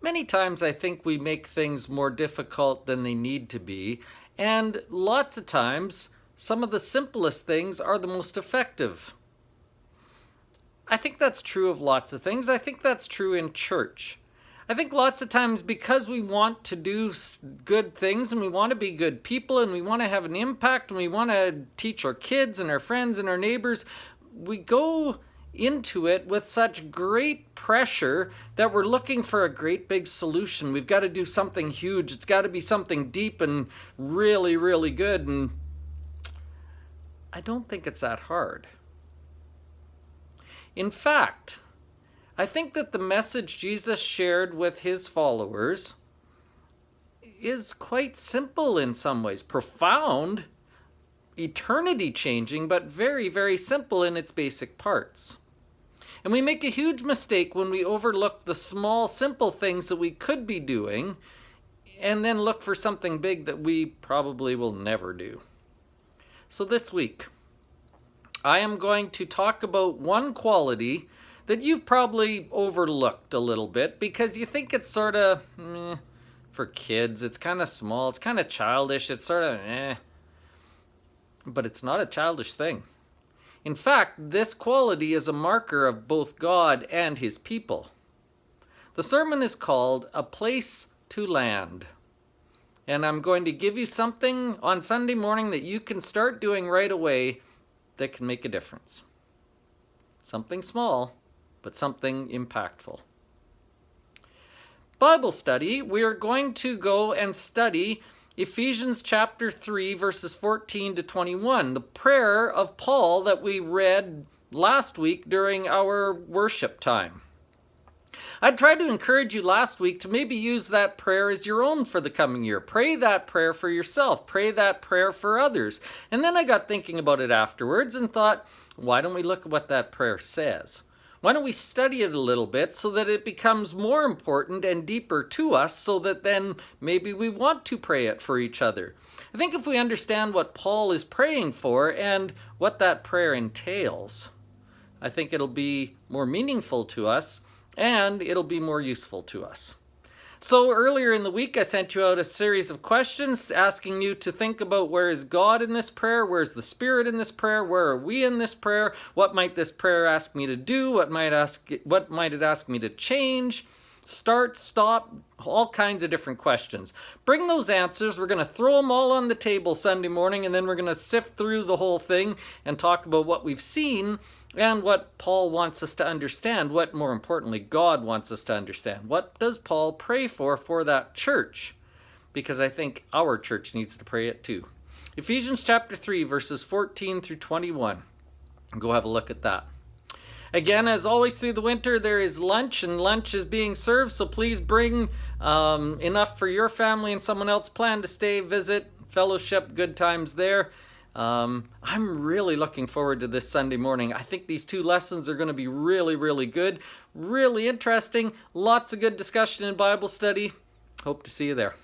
Many times I think we make things more difficult than they need to be, and lots of times some of the simplest things are the most effective. I think that's true of lots of things. I think that's true in church. I think lots of times because we want to do good things and we want to be good people and we want to have an impact and we want to teach our kids and our friends and our neighbors, we go into it with such great pressure that we're looking for a great big solution. We've got to do something huge. It's got to be something deep and really, really good. And I don't think it's that hard. In fact, I think that the message Jesus shared with his followers is quite simple in some ways, profound, eternity changing, but very, very simple in its basic parts. And we make a huge mistake when we overlook the small, simple things that we could be doing and then look for something big that we probably will never do. So this week, I am going to talk about one quality that you've probably overlooked a little bit because you think it's sort of for kids. It's kind of small. It's kind of childish. It's sort of But it's not a childish thing. In fact, this quality is a marker of both God and his people. The sermon is called A Place to Land. And I'm going to give you something on Sunday morning that you can start doing right away that can make a difference. Something small, but something impactful. Bible study, we are going to go and study Ephesians chapter 3, verses 14 to 21, the prayer of Paul that we read last week during our worship time. I tried to encourage you last week to maybe use that prayer as your own for the coming year. Pray that prayer for yourself. Pray that prayer for others. And then I got thinking about it afterwards and thought, why don't we look at what that prayer says? Why don't we study it a little bit so that it becomes more important and deeper to us so that then maybe we want to pray it for each other? I think if we understand what Paul is praying for and what that prayer entails, I think it'll be more meaningful to us and it'll be more useful to us. So earlier in the week, I sent you out a series of questions asking you to think about where is God in this prayer? Where is the Spirit in this prayer? Where are we in this prayer? What might this prayer ask me to do? What might it ask me to change? Start, stop, all kinds of different questions. Bring those answers. We're going to throw them all on the table Sunday morning, and then we're going to sift through the whole thing and talk about what we've seen and what Paul wants us to understand, what, more importantly, God wants us to understand. What does Paul pray for that church? Because I think our church needs to pray it too. Ephesians chapter 3, verses 14 through 21. Go have a look at that. Again, as always through the winter, there is lunch, and lunch is being served, so please bring enough for your family and someone else. Plan to stay, visit, fellowship, good times there. I'm really looking forward to this Sunday morning. I think these two lessons are going to be really, really good, really interesting. Lots of good discussion in Bible study. Hope to see you there.